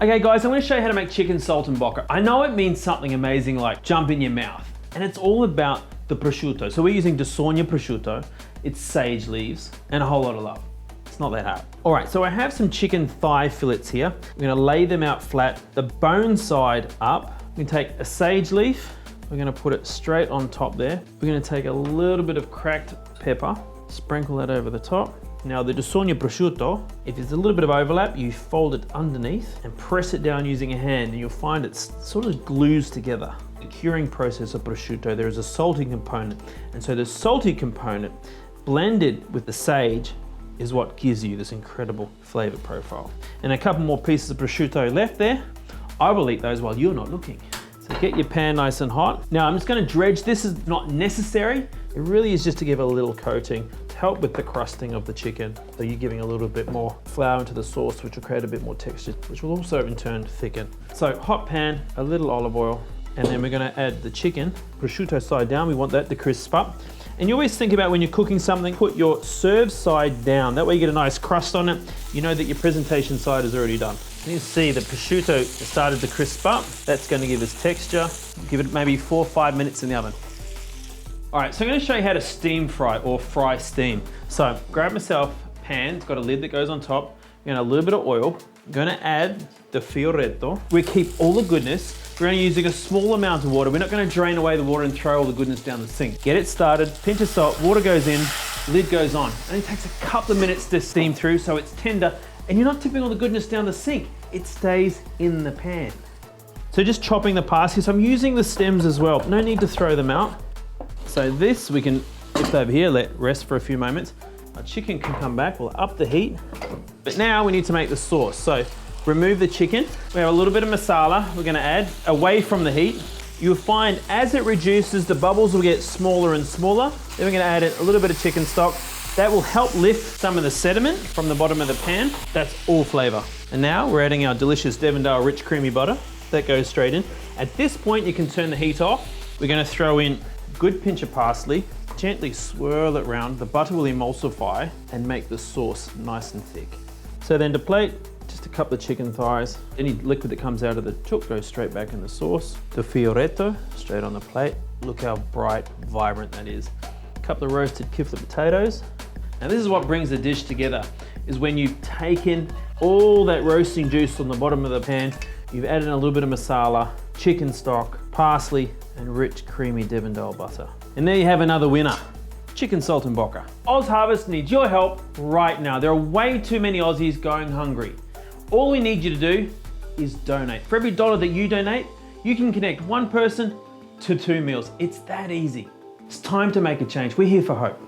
Okay guys, I'm gonna show you how to make chicken saltimbocca. I know it means something amazing like jump in your mouth, and it's all about the prosciutto. So we're using Disogna prosciutto, it's sage leaves, and a whole lot of love. It's not that hard. All right, so I have some chicken thigh fillets here. I'm gonna lay them out flat, the bone side up. We can take a sage leaf, we're gonna put it straight on top there. We're gonna take a little bit of cracked pepper, sprinkle that over the top. Now the Disogna prosciutto, if there's a little bit of overlap, you fold it underneath and press it down using a hand, and you'll find it sort of glues together. The curing process of prosciutto, there is a salty component. And so the salty component blended with the sage is what gives you this incredible flavor profile. And a couple more pieces of prosciutto left there. I will eat those while you're not looking. So get your pan nice and hot. Now I'm just gonna dredge. This is not necessary. It really is just to give a little coating to help with the crusting of the chicken. So you're giving a little bit more flour into the sauce, which will create a bit more texture, which will also in turn thicken. So hot pan, a little olive oil, and then we're gonna add the chicken, prosciutto side down. We want that to crisp up. And you always think about when you're cooking something, put your serve side down. That way you get a nice crust on it. You know that your presentation side is already done. You can see the prosciutto started to crisp up. That's gonna give us texture. Give it maybe 4 or 5 minutes in the oven. All right, so I'm gonna show you how to steam fry or fry steam. So grab myself a pan, it's got a lid that goes on top. I'm gonna add a little bit of oil. I'm gonna add the Fioretto. We keep all the goodness. We're only using a small amount of water. We're not gonna drain away the water and throw all the goodness down the sink. Get it started, pinch of salt, water goes in, lid goes on. It only takes a couple of minutes to steam through so it's tender, and you're not tipping all the goodness down the sink. It stays in the pan. So just chopping the parsley. So I'm using the stems as well. No need to throw them out. So this we can lift over here, let rest for a few moments. Our chicken can come back, we'll up the heat. But now we need to make the sauce. So remove the chicken. We have a little bit of masala we're gonna add away from the heat. You'll find as it reduces, the bubbles will get smaller and smaller. Then we're gonna add a little bit of chicken stock. That will help lift some of the sediment from the bottom of the pan. That's all flavor. And now we're adding our delicious Devondale rich creamy butter. That goes straight in. At this point, you can turn the heat off. We're gonna throw in a good pinch of parsley, gently swirl it around. The butter will emulsify and make the sauce nice and thick. So then to plate, just a couple of chicken thighs. Any liquid that comes out of the chook goes straight back in the sauce. The Fioretto, straight on the plate. Look how bright, vibrant that is. A couple of roasted kifla potatoes. Now this is what brings the dish together, is when you've taken all that roasting juice on the bottom of the pan, you've added a little bit of masala, chicken stock, parsley, and rich creamy Devondale butter. And there you have another winner. Chicken saltimbocca. Oz Harvest needs your help right now. There are way too many Aussies going hungry. All we need you to do is donate. For every $1 that you donate, you can connect one person to 2 meals. It's that easy. It's time to make a change. We're here for hope.